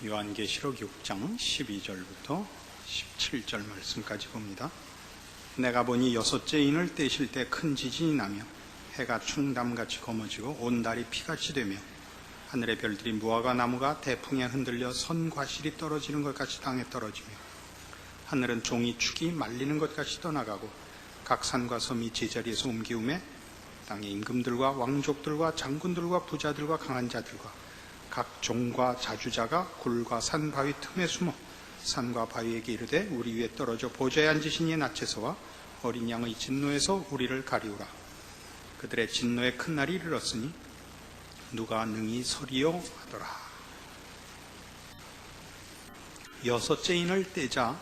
요한계시록 6장 12절부터 17절 말씀까지 봅니다. 내가 보니 여섯째 인을 떼실 때 큰 지진이 나며 해가 충담같이 검어지고 온 달이 피같이 되며 하늘의 별들이 무화과 나무가 태풍에 흔들려 선과실이 떨어지는 것 같이 땅에 떨어지며 하늘은 종이 축이 말리는 것 같이 떠나가고 각 산과 섬이 제자리에서 옮기우매 땅의 임금들과 왕족들과 장군들과 부자들과 강한 자들과 각 종과 자주자가 굴과 산 바위 틈에 숨어 산과 바위에게 이르되 우리 위에 떨어져 보좌에 앉으신 이의 낯에서와 어린 양의 진노에서 우리를 가리우라. 그들의 진노의 큰 날이 이르렀으니 누가 능히 서리요 하더라. 여섯째 인을 떼자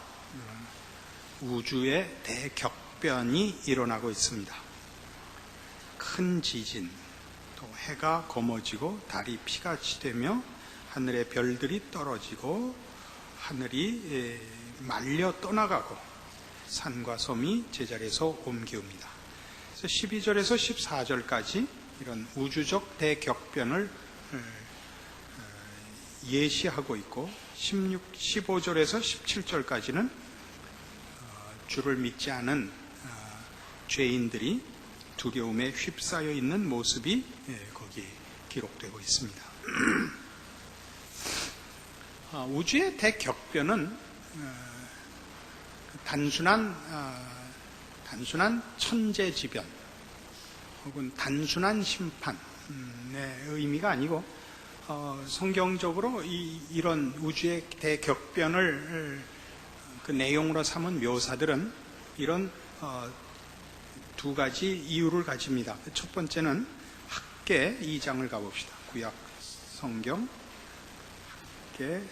우주의 대격변이 일어나고 있습니다. 큰 지진, 또 해가 검어지고 달이 피같이 되며 하늘의 별들이 떨어지고 하늘이 말려 떠나가고 산과 섬이 제자리에서 옮기웁니다. 그래서 12절에서 14절까지 이런 우주적 대격변을 예시하고 있고 15절에서 17절까지는 주를 믿지 않은 죄인들이 두려움에 휩싸여 있는 모습이 거기에 기록되고 있습니다. 우주의 대격변은 단순한 천재지변 혹은 단순한 심판의 의미가 아니고 성경적으로 이런 우주의 대격변을 그 내용으로 삼은 묘사들은 이런 두 가지 이유를 가집니다. 첫 번째는 학계 2장을 가봅시다. 구약 성경 학계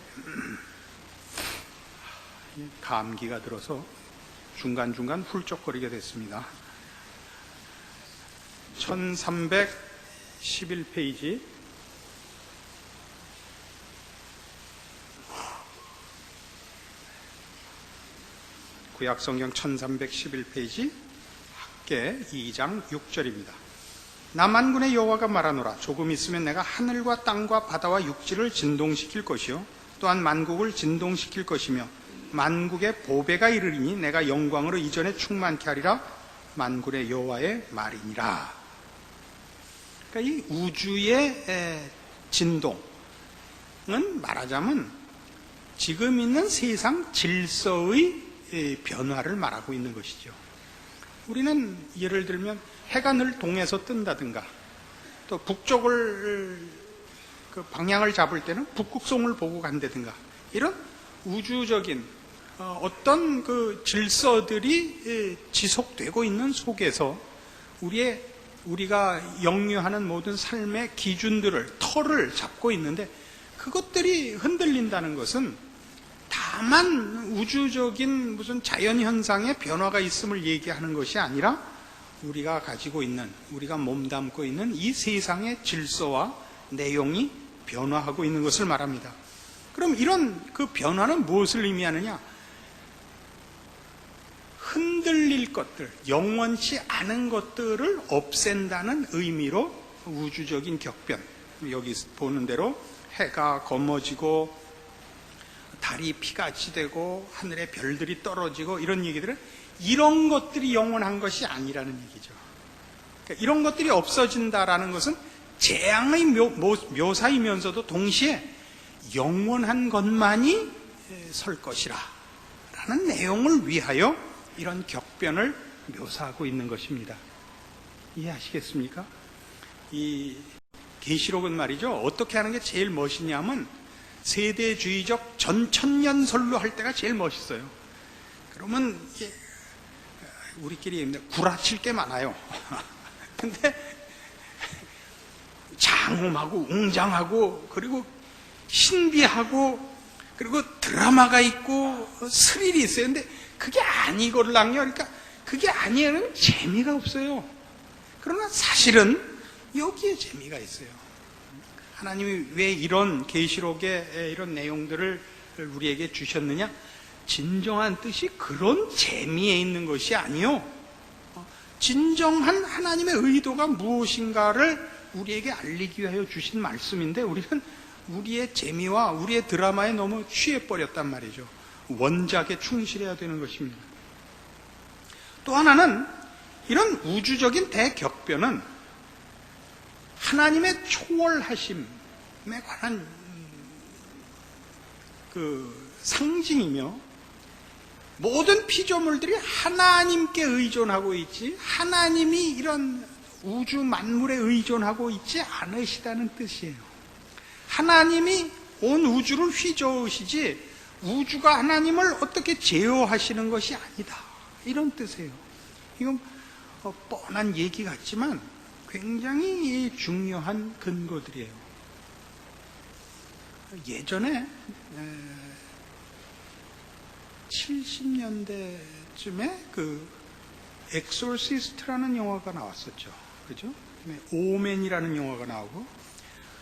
감기가 들어서 중간중간 훌쩍거리게 됐습니다. 1311페이지 구약 성경 1311페이지 학계 2장 6절입니다. 나 만군의 여호와가 말하노라. 조금 있으면 내가 하늘과 땅과 바다와 육지를 진동시킬 것이요 또한 만국을 진동시킬 것이며 만국의 보배가 이르리니 내가 영광으로 이전에 충만케 하리라. 만군의 여호와의 말이니라. 그러니까 이 우주의 진동은 말하자면 지금 있는 세상 질서의 변화를 말하고 있는 것이죠. 우리는 예를 들면 해가 늘 동에서 뜬다든가 또 북쪽을 그 방향을 잡을 때는 북극성을 보고 간다든가 이런 우주적인 어떤 그 질서들이 지속되고 있는 속에서 우리가 역류하는 모든 삶의 기준들을 틀을 잡고 있는데 그것들이 흔들린다는 것은 다만 우주적인 무슨 자연현상의 변화가 있음을 얘기하는 것이 아니라 우리가 가지고 있는, 우리가 몸담고 있는 이 세상의 질서와 내용이 변화하고 있는 것을 말합니다. 그럼 이런 그 변화는 무엇을 의미하느냐? 흔들릴 것들, 영원치 않은 것들을 없앤다는 의미로 우주적인 격변, 여기 보는 대로 해가 검어지고 달이 피같이 되고 하늘의 별들이 떨어지고 이런 얘기들은 이런 것들이 영원한 것이 아니라는 얘기죠. 그러니까 이런 것들이 없어진다라는 것은 재앙의 묘사이면서도 동시에 영원한 것만이 설 것이라 라는 내용을 위하여 이런 격변을 묘사하고 있는 것입니다. 이해하시겠습니까? 이 계시록은 말이죠. 어떻게 하는 게 제일 멋있냐면 세대주의적 전천년설로 할 때가 제일 멋있어요. 그러면 이게 우리끼리 구라칠 게 많아요. 근데 장엄하고 웅장하고 그리고 신비하고 그리고 드라마가 있고 스릴이 있어요. 근데 그게 아니걸랑요. 그러니까 그게 아니에는 재미가 없어요. 그러나 사실은 여기에 재미가 있어요. 하나님이 왜 이런 계시록의 이런 내용들을 우리에게 주셨느냐? 진정한 뜻이 그런 재미에 있는 것이 아니요. 진정한 하나님의 의도가 무엇인가를 우리에게 알리기 위하여 주신 말씀인데 우리는 우리의 재미와 우리의 드라마에 너무 취해버렸단 말이죠. 원작에 충실해야 되는 것입니다. 또 하나는 이런 우주적인 대격변은 하나님의 초월하심에 관한 그 상징이며, 모든 피조물들이 하나님께 의존하고 있지 하나님이 이런 우주 만물에 의존하고 있지 않으시다는 뜻이에요. 하나님이 온 우주를 휘저으시지 우주가 하나님을 어떻게 제어하시는 것이 아니다, 이런 뜻이에요. 이건 뻔한 얘기 같지만 굉장히 중요한 근거들이에요. 예전에 70년대쯤에 그 엑소시스트라는 영화가 나왔었죠. 그죠? 오맨이라는 영화가 나오고,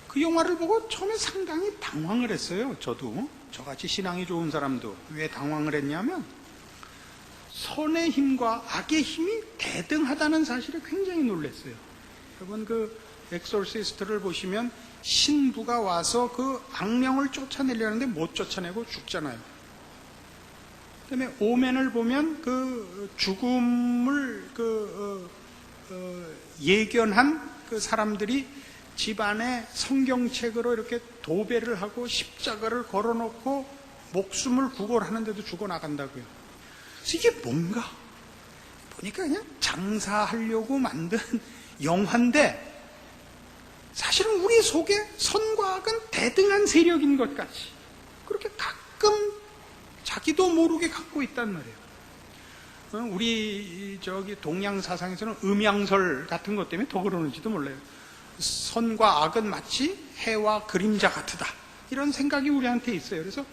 그 영화를 보고 처음에 상당히 당황을 했어요. 저도, 저같이 신앙이 좋은 사람도. 왜 당황을 했냐면 선의 힘과 악의 힘이 대등하다는 사실에 굉장히 놀랐어요. 여러분, 그 엑소시스트를 보시면 신부가 와서 그 악령을 쫓아내려는데 못 쫓아내고 죽잖아요. 그다음에 오맨을 보면 그 죽음을 예견한 그 사람들이 집안에 성경책으로 이렇게 도배를 하고 십자가를 걸어놓고 목숨을 구걸하는데도 죽어나간다고요. 그래서 이게 뭔가 보니까 그냥 장사하려고 만든 영화인데, 사실은 우리 속에 선과 악은 대등한 세력인 것 같이 그렇게 가끔 자기도 모르게 갖고 있단 말이에요. 우리 저기 동양 사상에서는 음양설 같은 것 때문에 더 그러는지도 몰라요. 선과 악은 마치 해와 그림자 같으다, 이런 생각이 우리한테 있어요. 그래서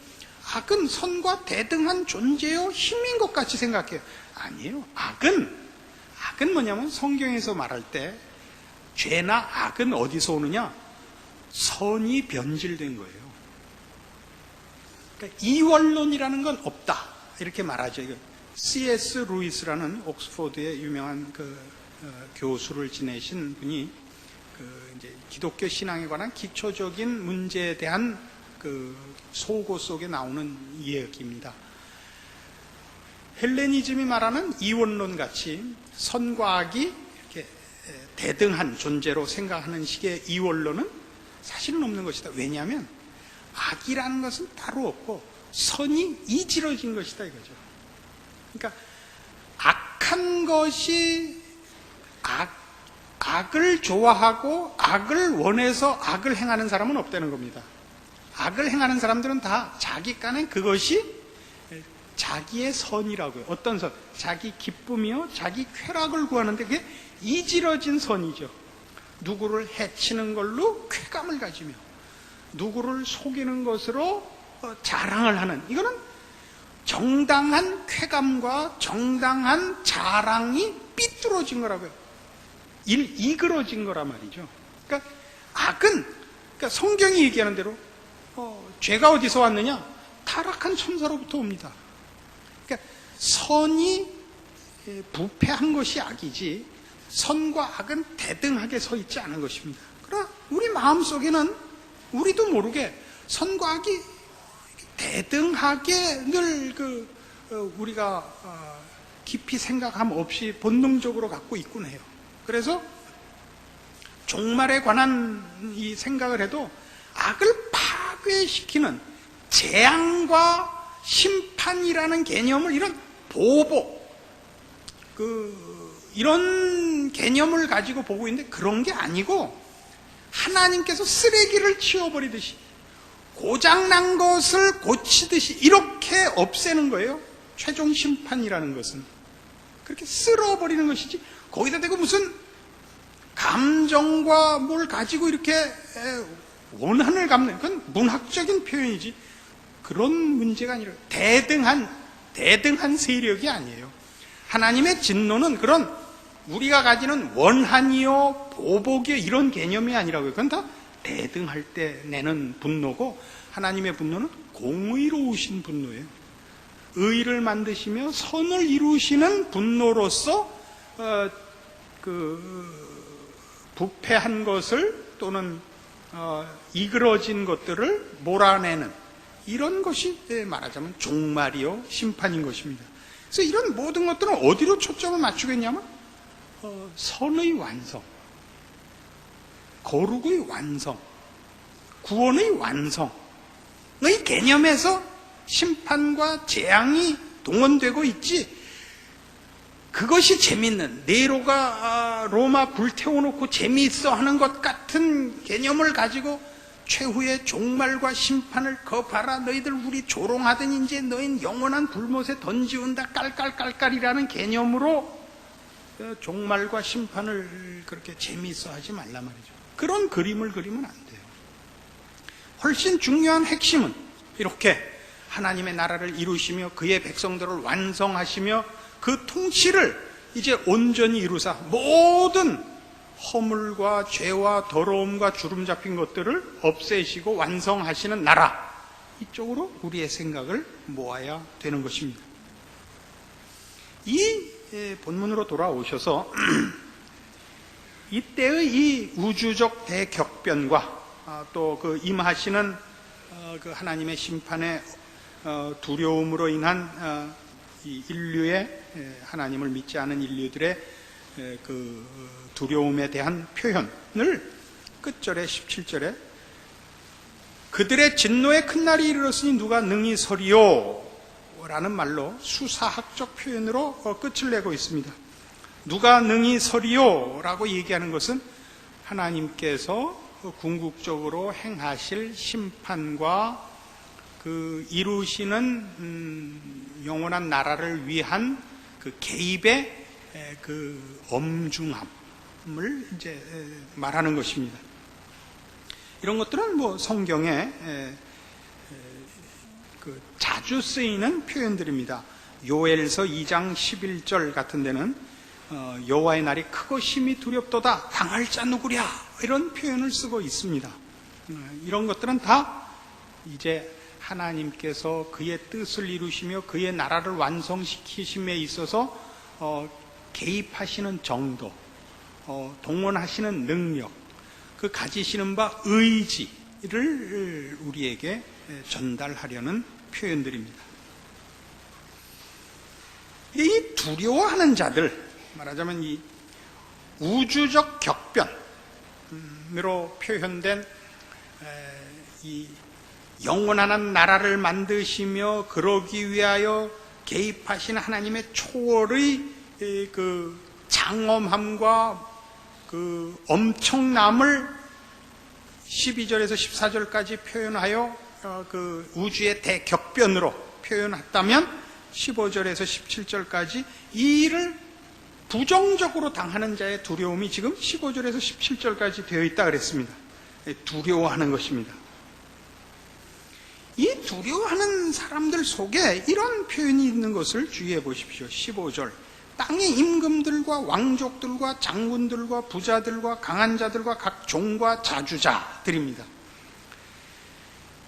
악은 선과 대등한 존재요 힘인 것 같이 생각해요. 아니에요. 악은 뭐냐면 성경에서 말할 때 죄나 악은 어디서 오느냐? 선이 변질된 거예요. 그러니까 이원론이라는 건 없다, 이렇게 말하죠. C.S. 루이스라는 옥스포드의 유명한 교수를 지내신 분이 이제 기독교 신앙에 관한 기초적인 문제에 대한 소고 속에 나오는 이야기입니다. 헬레니즘이 말하는 이원론 같이 선과 악이 이렇게 대등한 존재로 생각하는 식의 이원론은 사실은 없는 것이다. 왜냐하면 악이라는 것은 따로 없고 선이 이지러진 것이다, 이거죠. 그러니까 악한 것이 악을 좋아하고 악을 원해서 악을 행하는 사람은 없다는 겁니다. 악을 행하는 사람들은 다 자기 깐엔 그것이 자기의 선이라고요. 어떤 선? 자기 기쁨이요, 자기 쾌락을 구하는데 그게 이지러진 선이죠. 누구를 해치는 걸로 쾌감을 가지며 누구를 속이는 것으로 자랑을 하는, 이거는 정당한 쾌감과 정당한 자랑이 삐뚤어진 거라고요. 이그러진 거란 말이죠. 그러니까 악은, 그러니까 성경이 얘기하는 대로 죄가 어디서 왔느냐? 타락한 천사로부터 옵니다. 그러니까 선이 부패한 것이 악이지 선과 악은 대등하게 서 있지 않은 것입니다. 그러나 우리 마음속에는 우리도 모르게 선과 악이 대등하게 늘 우리가 깊이 생각함 없이 본능적으로 갖고 있곤 해요. 그래서 종말에 관한 이 생각을 해도 악을 파괴시키는 재앙과 심판이라는 개념을, 이런 보복, 이런 개념을 가지고 보고 있는데 그런 게 아니고 하나님께서 쓰레기를 치워버리듯이 고장난 것을 고치듯이 이렇게 없애는 거예요. 최종 심판이라는 것은 그렇게 쓸어버리는 것이지, 거기다 대고 무슨 감정과 뭘 가지고 이렇게 원한을 갚는, 그건 문학적인 표현이지 그런 문제가 아니라 대등한 세력이 아니에요. 하나님의 진노는 그런 우리가 가지는 원한이요 보복이요 이런 개념이 아니라고요. 그건 다 대등할 때 내는 분노고, 하나님의 분노는 공의로우신 분노예요. 의를 만드시며 선을 이루시는 분노로서 부패한 것을 또는 이그러진 것들을 몰아내는 이런 것이 말하자면 종말이요 심판인 것입니다. 그래서 이런 모든 것들은 어디로 초점을 맞추겠냐면 선의 완성, 거룩의 완성, 구원의 완성의 개념에서 심판과 재앙이 동원되고 있지, 그것이 재밌는, 네로가 로마 불태워놓고 재미있어 하는 것 같은 개념을 가지고 최후의 종말과 심판을 거봐라, 너희들 우리 조롱하더니 이제 너희는 영원한 불못에 던지운다 깔깔깔깔이라는 개념으로 종말과 심판을 그렇게 재미있어 하지 말란 말이죠. 그런 그림을 그리면 안 돼요. 훨씬 중요한 핵심은 이렇게 하나님의 나라를 이루시며 그의 백성들을 완성하시며 그 통치를 이제 온전히 이루사 모든 허물과 죄와 더러움과 주름 잡힌 것들을 없애시고 완성하시는 나라, 이쪽으로 우리의 생각을 모아야 되는 것입니다. 이 본문으로 돌아오셔서 이때의 이 우주적 대격변과 또 그 임하시는 그 하나님의 심판의 두려움으로 인한 이 인류의, 하나님을 믿지 않은 인류들의 그 두려움에 대한 표현을 끝절에 17절에 그들의 진노의 큰 날이 이르렀으니 누가 능히 서리요 라는 말로 수사학적 표현으로 끝을 내고 있습니다. 누가 능히 서리요 라고 얘기하는 것은 하나님께서 궁극적으로 행하실 심판과 그 이루시는 영원한 나라를 위한 그 개입의 그 엄중함을 이제 말하는 것입니다. 이런 것들은 뭐 성경에 그 자주 쓰이는 표현들입니다. 요엘서 2장 11절 같은 데는 여호와의 날이 크고 심히 두렵도다, 당할 자 누구랴, 이런 표현을 쓰고 있습니다. 이런 것들은 다 이제 하나님께서 그의 뜻을 이루시며 그의 나라를 완성시키심에 있어서 개입하시는 정도, 동원하시는 능력, 그 가지시는 바 의지를 우리에게 전달하려는 표현들입니다. 이 두려워하는 자들, 말하자면 이 우주적 격변으로 표현된 이 영원한 나라를 만드시며 그러기 위하여 개입하신 하나님의 초월의 그 장엄함과 그 엄청남을 12절에서 14절까지 표현하여 그 우주의 대격변으로 표현했다면 15절에서 17절까지 이 일을 부정적으로 당하는 자의 두려움이 지금 15절에서 17절까지 되어 있다 그랬습니다. 두려워하는 것입니다. 이 두려워하는 사람들 속에 이런 표현이 있는 것을 주의해 보십시오. 15절, 땅의 임금들과 왕족들과 장군들과 부자들과 강한 자들과 각 종과 자주자들입니다.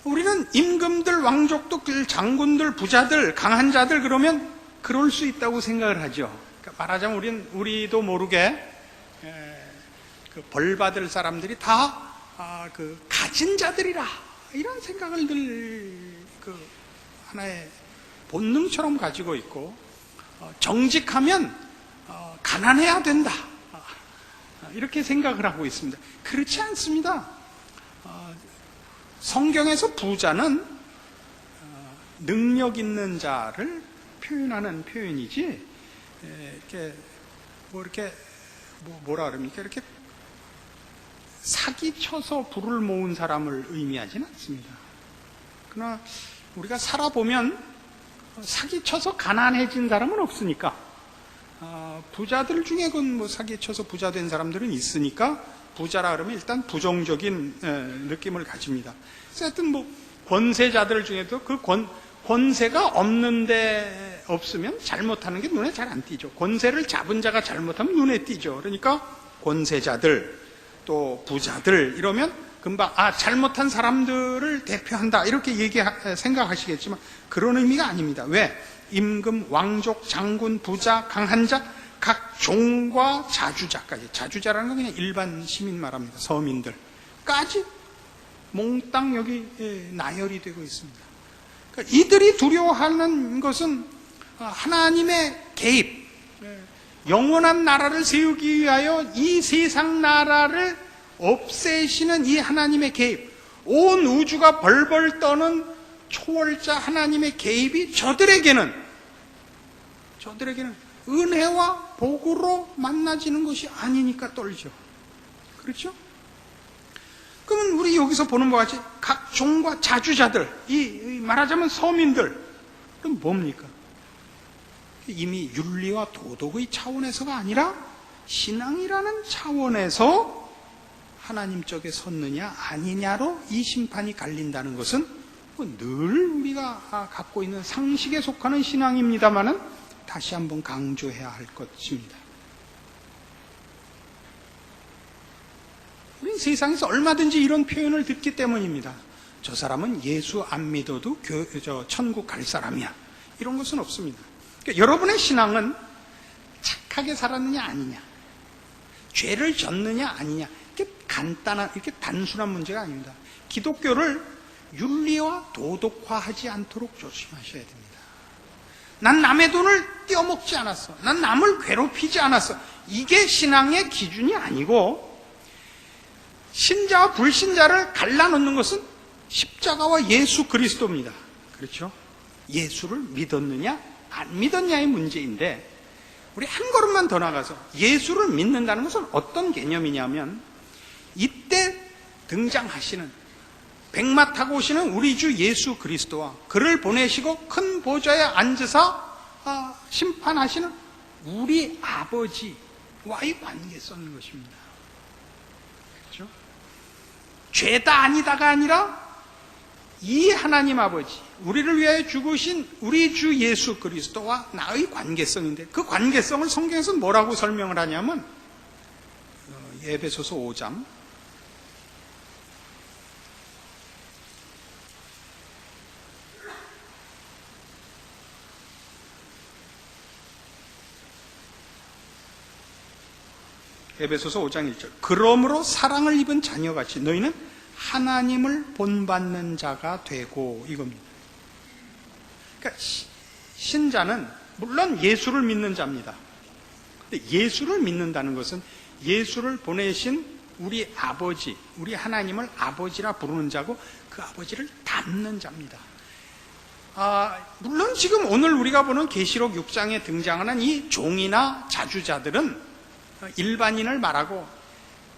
우리는 임금들, 왕족들, 장군들, 부자들, 강한 자들 그러면 그럴 수 있다고 생각을 하죠. 그러니까 말하자면 우리도 모르게 그 벌받을 사람들이 다 그 가진 자들이라, 이런 생각을 늘 그 하나의 본능처럼 가지고 있고, 정직하면 가난해야 된다, 이렇게 생각을 하고 있습니다. 그렇지 않습니다. 성경에서 부자는 능력 있는 자를 표현하는 표현이지, 이렇게 뭐라 그럽니까? 이렇게 사기쳐서 부를 모은 사람을 의미하지는 않습니다. 그러나 우리가 살아보면 사기쳐서 가난해진 사람은 없으니까, 부자들 중에 뭐 사기쳐서 부자 된 사람들은 있으니까 부자라 그러면 일단 부정적인 느낌을 가집니다. 그래서 하여튼 뭐 권세자들 중에도 그 권세가 없는데 없으면 잘못하는 게 눈에 잘 안 띄죠. 권세를 잡은 자가 잘못하면 눈에 띄죠. 그러니까 권세자들, 또 부자들 이러면 금방 잘못한 사람들을 대표한다, 이렇게 생각하시겠지만 그런 의미가 아닙니다. 왜? 임금, 왕족, 장군, 부자, 강한 자, 각 종과 자주자까지, 자주자라는 건 그냥 일반 시민 말합니다. 서민들까지 몽땅 여기 나열이 되고 있습니다. 그러니까 이들이 두려워하는 것은 하나님의 개입, 영원한 나라를 세우기 위하여 이 세상 나라를 없애시는 이 하나님의 개입, 온 우주가 벌벌 떠는 초월자 하나님의 개입이 저들에게는 은혜와 복으로 만나지는 것이 아니니까 떨죠. 그렇죠? 그러면 우리 여기서 보는 바와 같이 각 종과 자주자들, 말하자면 서민들, 그럼 뭡니까? 이미 윤리와 도덕의 차원에서가 아니라 신앙이라는 차원에서 하나님 쪽에 섰느냐 아니냐로 이 심판이 갈린다는 것은 늘 우리가 갖고 있는 상식에 속하는 신앙입니다마는 다시 한번 강조해야 할 것입니다. 우린 세상에서 얼마든지 이런 표현을 듣기 때문입니다. 저 사람은 예수 안 믿어도 천국 갈 사람이야. 이런 것은 없습니다. 그러니까 여러분의 신앙은 착하게 살았느냐 아니냐, 죄를 졌느냐 아니냐, 이렇게 단순한 문제가 아닙니다. 기독교를 윤리와 도덕화하지 않도록 조심하셔야 됩니다. 난 남의 돈을 떼어먹지 않았어. 난 남을 괴롭히지 않았어. 이게 신앙의 기준이 아니고, 신자와 불신자를 갈라놓는 것은 십자가와 예수 그리스도입니다. 그렇죠? 예수를 믿었느냐 안 믿었냐의 문제인데, 우리 한 걸음만 더 나가서 예수를 믿는다는 것은 어떤 개념이냐면, 이때 등장하시는 백마 타고 오시는 우리 주 예수 그리스도와 그를 보내시고 큰 보좌에 앉으사 심판하시는 우리 아버지와의 관계성인 것입니다. 그렇죠? 죄다 아니다가 아니라 이 하나님 아버지, 우리를 위하여 죽으신 우리 주 예수 그리스도와 나의 관계성인데, 그 관계성을 성경에서 뭐라고 설명을 하냐면, 에베소서 5장 에베소서 5장 1절, 그러므로 사랑을 입은 자녀같이 너희는 하나님을 본받는 자가 되고, 이겁니다. 그러니까 신자는 물론 예수를 믿는 자입니다. 근데 예수를 믿는다는 것은 예수를 보내신 우리 아버지, 우리 하나님을 아버지라 부르는 자고, 그 아버지를 닮는 자입니다. 물론 지금 오늘 우리가 보는 계시록 6장에 등장하는 이 종이나 자주자들은 일반인을 말하고,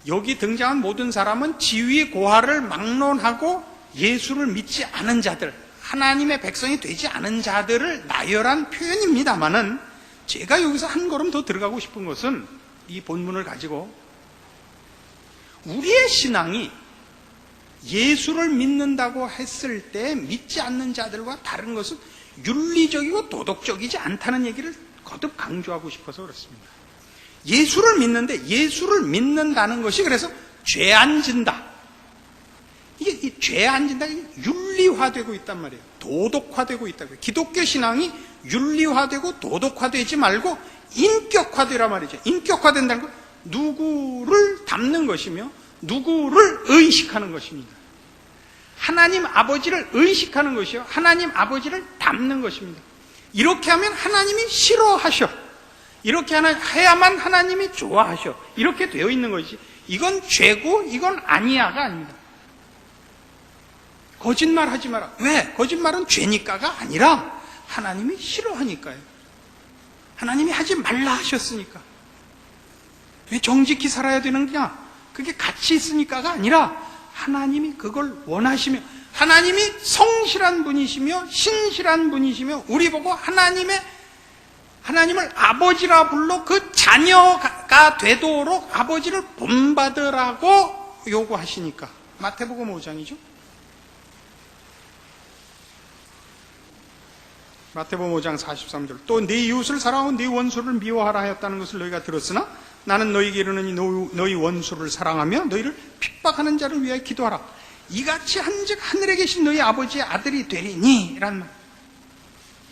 여기 등장한 모든 사람은 지위 고하를 막론하고 예수를 믿지 않은 자들, 하나님의 백성이 되지 않은 자들을 나열한 표현입니다만은, 제가 여기서 한 걸음 더 들어가고 싶은 것은 이 본문을 가지고 우리의 신앙이 예수를 믿는다고 했을 때 믿지 않는 자들과 다른 것은 윤리적이고 도덕적이지 않다는 얘기를 거듭 강조하고 싶어서 그렇습니다. 예수를 믿는데, 예수를 믿는다는 것이 그래서 죄 안 진다, 이게 죄 안 진다, 윤리화되고 있단 말이에요. 도덕화되고 있다고요. 기독교 신앙이 윤리화되고 도덕화되지 말고 인격화되란 말이죠. 인격화된다는 건 누구를 닮는 것이며 누구를 의식하는 것입니다. 하나님 아버지를 의식하는 것이요, 하나님 아버지를 닮는 것입니다. 이렇게 하면 하나님이 싫어하셔. 이렇게 해야만 하나님이 좋아하셔. 이렇게 되어 있는 것이지, 이건 죄고 이건 아니야가 아닙니다. 거짓말 하지 마라. 왜? 거짓말은 죄니까가 아니라 하나님이 싫어하니까요. 하나님이 하지 말라 하셨으니까. 왜 정직히 살아야 되는냐? 그게 가치 있으니까가 아니라 하나님이 그걸 원하시며, 하나님이 성실한 분이시며 신실한 분이시며, 우리 보고 하나님을 아버지라 불러 그 자녀가 되도록 아버지를 본받으라고 요구하시니까. 마태복음 5장이죠. 마태복음 5장 43절, 또 네 이웃을 사랑하고 네 원수를 미워하라 하였다는 것을 너희가 들었으나 나는 너희에게 이르노니 너희 원수를 사랑하며 너희를 핍박하는 자를 위하여 기도하라. 이같이 한즉 하늘에 계신 너희 아버지의 아들이 되리니, 라는 말.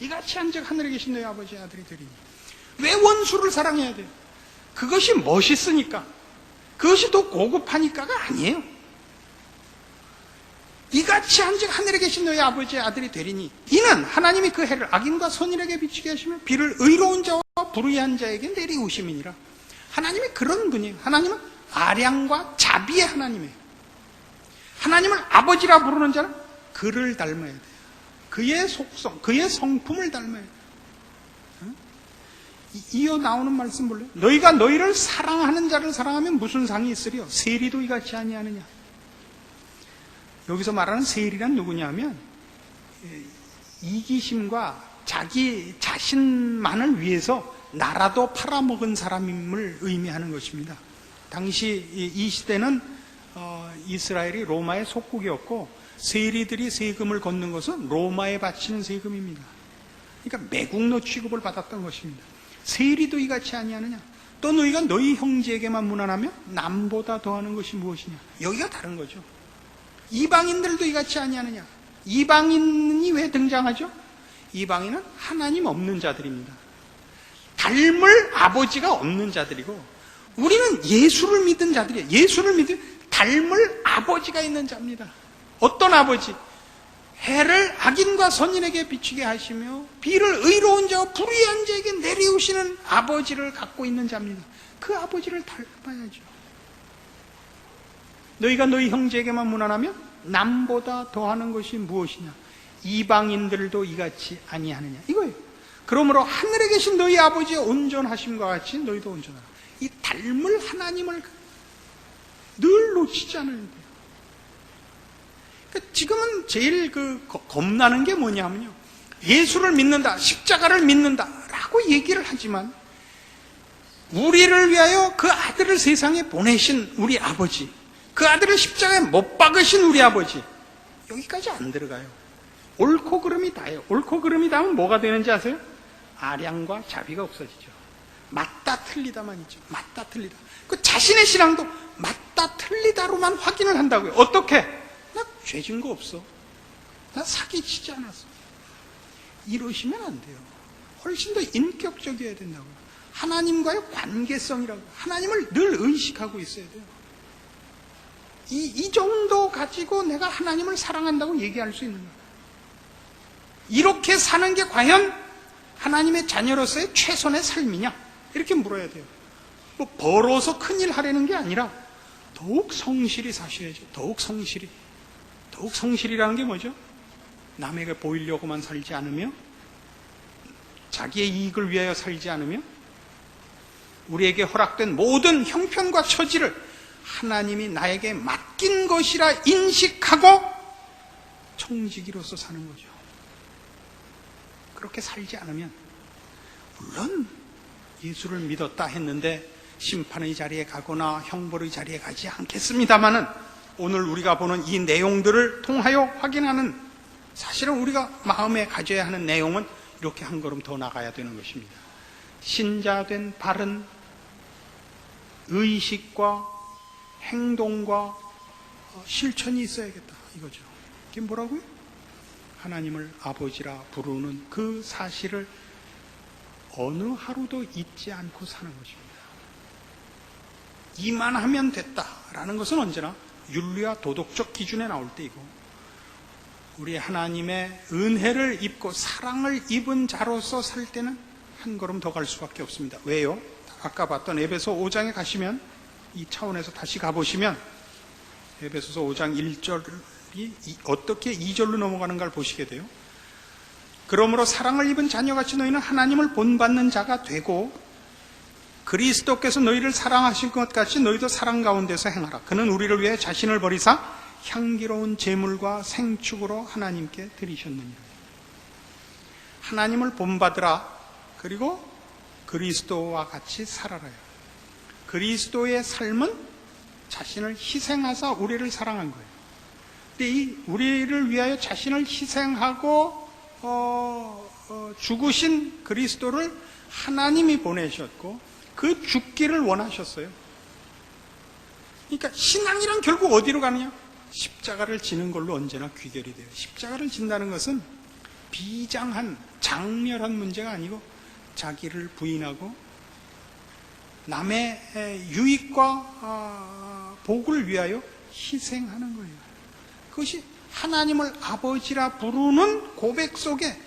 이같이 한즉 하늘에 계신 너희 아버지의 아들이 되리니. 왜 원수를 사랑해야 돼요? 그것이 멋있으니까, 그것이 더 고급하니까가 아니에요. 이같이 한즉 하늘에 계신 너희 아버지의 아들이 되리니 이는 하나님이 그 해를 악인과 선인에게 비추게 하시며 비를 의로운 자와 불의한 자에게 내리우심이니라. 하나님이 그런 분이에요. 하나님은 아량과 자비의 하나님이에요. 하나님을 아버지라 부르는 자는 그를 닮아야 돼요. 그의 속성, 그의 성품을 닮아야 돼요. 이어 나오는 말씀 볼래요? 너희가 너희를 사랑하는 자를 사랑하면 무슨 상이 있으리요? 세리도 이같이 아니하느냐. 여기서 말하는 세리란 누구냐면 이기심과 자기 자신만을 위해서 나라도 팔아먹은 사람임을 의미하는 것입니다. 당시 이 시대는 이스라엘이 로마의 속국이었고 세리들이 세금을 걷는 것은 로마에 바치는 세금입니다. 그러니까 매국노 취급을 받았던 것입니다. 세리도 이같이 아니하느냐. 또 너희가 너희 형제에게만 무난하며 남보다 더하는 것이 무엇이냐. 여기가 다른 거죠. 이방인들도 이같이 아니하느냐. 이방인이 왜 등장하죠? 이방인은 하나님 없는 자들입니다. 닮을 아버지가 없는 자들이고 우리는 예수를 믿은 자들이에요. 예수를 믿은 닮을 아버지가 있는 자입니다. 어떤 아버지? 해를 악인과 선인에게 비추게 하시며 비를 의로운 자와 불의한 자에게 내리우시는 아버지를 갖고 있는 자입니다. 그 아버지를 닮아야죠. 너희가 너희 형제에게만 무난하면 남보다 더하는 것이 무엇이냐. 이방인들도 이같이 아니하느냐. 이거예요. 그러므로 하늘에 계신 너희 아버지의 온전하심과 같이 너희도 온전하라. 이 닮을 하나님을 늘 놓치지 않아야 돼요. 그러니까 지금은 제일 겁나는 게 뭐냐면요. 예수를 믿는다, 십자가를 믿는다라고 얘기를 하지만 우리를 위하여 그 아들을 세상에 보내신 우리 아버지, 그 아들을 십자가에 못 박으신 우리 아버지, 여기까지 안 들어가요. 옳고 그름이 다예요. 옳고 그름이 다면 뭐가 되는지 아세요? 아량과 자비가 없어지죠. 맞다 틀리다만 있죠. 맞다 틀리다. 그 자신의 신앙도 맞다 틀리다로만 확인을 한다고요. 어떻게? 나 죄진 거 없어. 나 사기치지 않았어. 이러시면 안 돼요. 훨씬 더 인격적이어야 된다고요. 하나님과의 관계성이라고. 하나님을 늘 의식하고 있어야 돼요. 이 정도 가지고 내가 하나님을 사랑한다고 얘기할 수 있는 거예요. 이렇게 사는 게 과연 하나님의 자녀로서의 최선의 삶이냐? 이렇게 물어야 돼요. 뭐 벌어서 큰일 하려는 게 아니라 더욱 성실히 사셔야죠. 더욱 성실히. 더욱 성실이라는 게 뭐죠? 남에게 보이려고만 살지 않으며 자기의 이익을 위하여 살지 않으며 우리에게 허락된 모든 형편과 처지를 하나님이 나에게 맡긴 것이라 인식하고 청지기로서 사는 거죠. 그렇게 살지 않으면 물론 예수를 믿었다 했는데 심판의 자리에 가거나 형벌의 자리에 가지 않겠습니다마는 오늘 우리가 보는 이 내용들을 통하여 확인하는 사실은 우리가 마음에 가져야 하는 내용은 이렇게 한 걸음 더 나가야 되는 것입니다. 신자된 바른 의식과 행동과 실천이 있어야겠다 이거죠. 이게 뭐라고요? 하나님을 아버지라 부르는 그 사실을 어느 하루도 잊지 않고 사는 것입니다. 이만 하면 됐다라는 것은 언제나 윤리와 도덕적 기준에 나올 때이고 우리 하나님의 은혜를 입고 사랑을 입은 자로서 살 때는 한 걸음 더 갈 수밖에 없습니다. 왜요? 아까 봤던 에베소 5장에 가시면 이 차원에서 다시 가보시면 에베소서 5장 1절이 어떻게 2절로 넘어가는가를 보시게 돼요. 그러므로 사랑을 입은 자녀같이 너희는 하나님을 본받는 자가 되고 그리스도께서 너희를 사랑하신 것 같이 너희도 사랑 가운데서 행하라. 그는 우리를 위해 자신을 버리사 향기로운 제물과 생축으로 하나님께 드리셨느니라. 하나님을 본받으라. 그리고 그리스도와 같이 살아라요. 그리스도의 삶은 자신을 희생하사 우리를 사랑한 거예요. 근데 이 우리를 위하여 자신을 희생하고 죽으신 그리스도를 하나님이 보내셨고 그 죽기를 원하셨어요. 그러니까 신앙이란 결국 어디로 가느냐? 십자가를 지는 걸로 언제나 귀결이 돼요. 십자가를 진다는 것은 비장한 장렬한 문제가 아니고 자기를 부인하고 남의 유익과 복을 위하여 희생하는 거예요. 그것이 하나님을 아버지라 부르는 고백 속에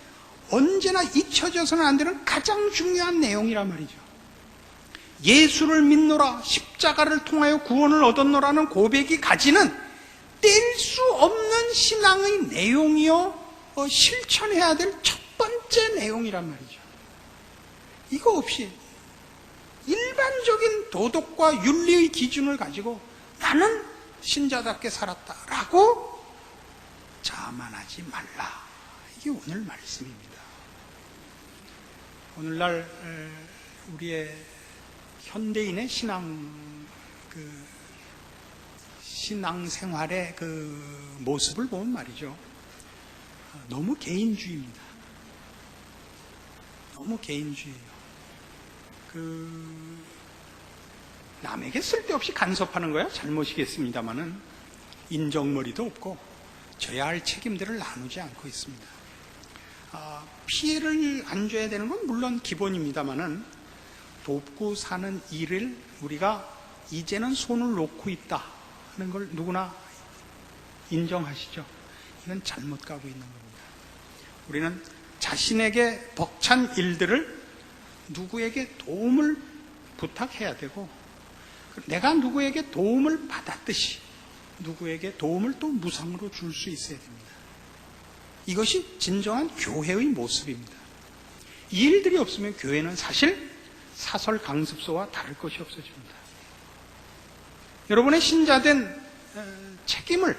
언제나 잊혀져서는 안 되는 가장 중요한 내용이란 말이죠. 예수를 믿노라, 십자가를 통하여 구원을 얻었노라는 고백이 가지는 뗄 수 없는 신앙의 내용이요, 실천해야 될 첫 번째 내용이란 말이죠. 이거 없이 일반적인 도덕과 윤리의 기준을 가지고 나는 신자답게 살았다라고 자만하지 말라. 이게 오늘 말씀입니다. 오늘날 우리의 현대인의 신앙생활의 그 모습을 보면 말이죠, 너무 개인주의입니다. 너무 개인주의예요. 남에게 쓸데없이 간섭하는 거야 잘못이겠습니다만은 인정머리도 없고 져야 할 책임들을 나누지 않고 있습니다. 피해를 안 줘야 되는 건 물론 기본입니다만은 돕고 사는 일을 우리가 이제는 손을 놓고 있다 하는 걸 누구나 인정하시죠? 이건 잘못 가고 있는 겁니다. 우리는 자신에게 벅찬 일들을 누구에게 도움을 부탁해야 되고, 내가 누구에게 도움을 받았듯이 누구에게 도움을 또 무상으로 줄 수 있어야 됩니다. 이것이 진정한 교회의 모습입니다. 이 일들이 없으면 교회는 사실 사설 강습소와 다를 것이 없어집니다. 여러분의 신자된 책임을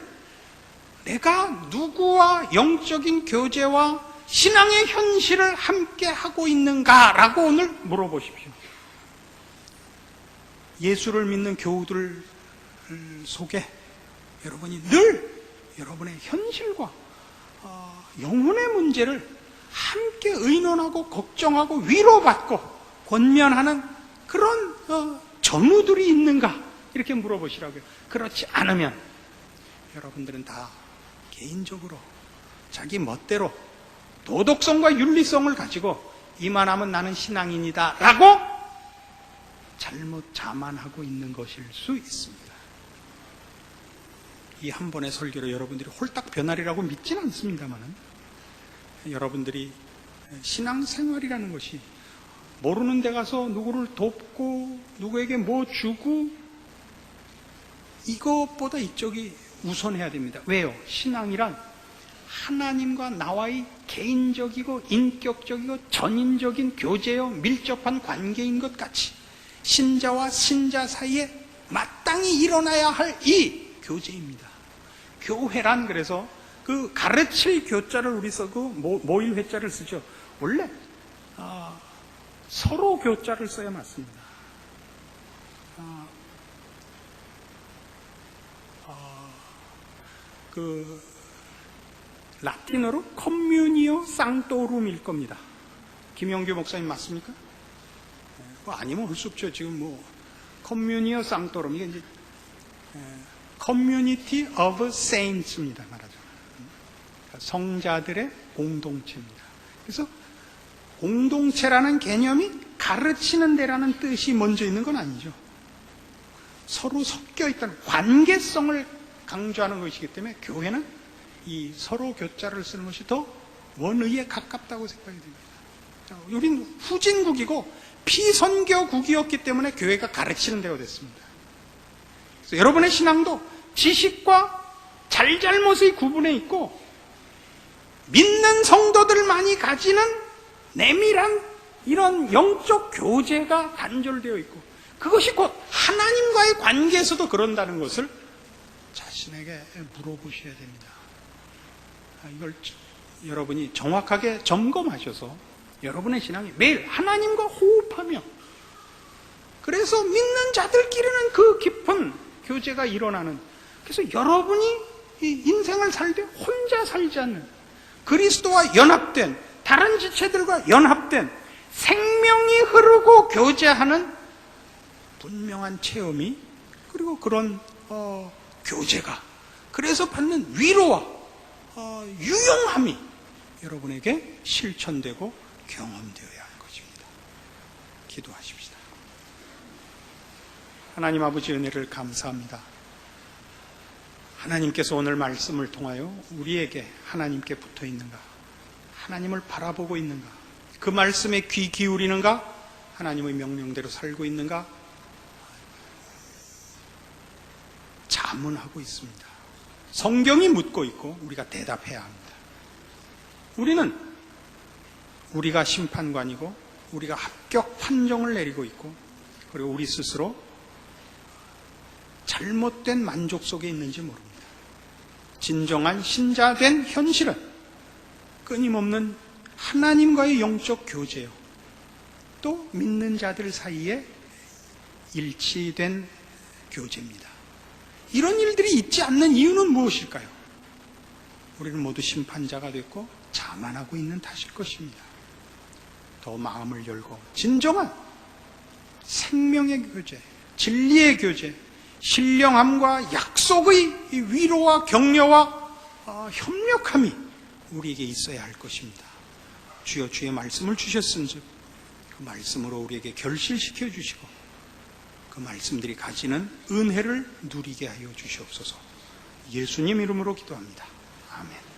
내가 누구와 영적인 교제와 신앙의 현실을 함께 하고 있는가라고 오늘 물어보십시오. 예수를 믿는 교우들 속에 여러분이 늘 여러분의 현실과 영혼의 문제를 함께 의논하고 걱정하고 위로받고 권면하는 그런 전우들이 있는가, 이렇게 물어보시라고요. 그렇지 않으면 여러분들은 다 개인적으로 자기 멋대로 도덕성과 윤리성을 가지고 이만하면 나는 신앙인이다 라고 잘못 자만하고 있는 것일 수 있습니다. 이 한 번의 설교로 여러분들이 홀딱 변하리라고 믿지는 않습니다만, 여러분들이 신앙생활이라는 것이 모르는 데 가서 누구를 돕고 누구에게 뭐 주고 이것보다 이쪽이 우선해야 됩니다. 왜요? 신앙이란 하나님과 나와의 개인적이고 인격적이고 전인적인 교제요 밀접한 관계인 것 같이 신자와 신자 사이에 마땅히 일어나야 할 이 교제입니다. 교회란, 그래서 그 가르칠 교자를 우리 쓰고 모일 회자를 쓰죠. 원래 서로 교자를 써야 맞습니다. 그 라틴어로 communio sanctorum일 겁니다. 김영규 목사님 맞습니까? 아니면 할 수 없죠. 지금 communio sanctorum, 이게 이제 community of saints입니다. 말하자면 성자들의 공동체입니다. 그래서 공동체라는 개념이 가르치는 데라는 뜻이 먼저 있는 건 아니죠. 서로 섞여 있다는 관계성을 강조하는 것이기 때문에 교회는 이 서로 교자를 쓰는 것이 더 원의에 가깝다고 생각이 됩니다. 우리는 후진국이고 피선교국이었기 때문에 교회가 가르치는 데가 됐습니다. 그래서 여러분의 신앙도 지식과 잘잘못의 구분에 있고 믿는 성도들만이 가지는 내밀한 이런 영적 교제가 단절되어 있고, 그것이 곧 하나님과의 관계에서도 그런다는 것을 자신에게 물어보셔야 됩니다. 이걸 여러분이 정확하게 점검하셔서 여러분의 신앙이 매일 하나님과 호흡하며, 그래서 믿는 자들끼리는 그 깊은 교제가 일어나는, 그래서 여러분이 이 인생을 살 때 혼자 살지 않는, 그리스도와 연합된, 다른 지체들과 연합된 생명이 흐르고 교제하는 분명한 체험이, 그리고 그런 교제가, 그래서 받는 위로와 유용함이 여러분에게 실천되고 경험되어야 하는 것입니다. 기도하십시다. 하나님 아버지, 은혜를 감사합니다. 하나님께서 오늘 말씀을 통하여 우리에게 하나님께 붙어 있는가? 하나님을 바라보고 있는가? 그 말씀에 귀 기울이는가? 하나님의 명령대로 살고 있는가? 자문하고 있습니다. 성경이 묻고 있고 우리가 대답해야 합니다. 우리가 심판관이고 우리가 합격 판정을 내리고 있고 그리고 우리 스스로 잘못된 만족 속에 있는지 모릅니다. 진정한 신자된 현실은 끊임없는 하나님과의 영적 교제요, 또 믿는 자들 사이에 일치된 교제입니다. 이런 일들이 있지 않는 이유는 무엇일까요? 우리는 모두 심판자가 됐고 자만하고 있는 탓일 것입니다. 더 마음을 열고 진정한 생명의 교제, 진리의 교제, 신령함과 약속의 위로와 격려와 협력함이 우리에게 있어야 할 것입니다. 주여 주의 말씀을 주셨은즉 그 말씀으로 우리에게 결실시켜 주시고 그 말씀들이 가지는 은혜를 누리게 하여 주시옵소서. 예수님 이름으로 기도합니다. 아멘.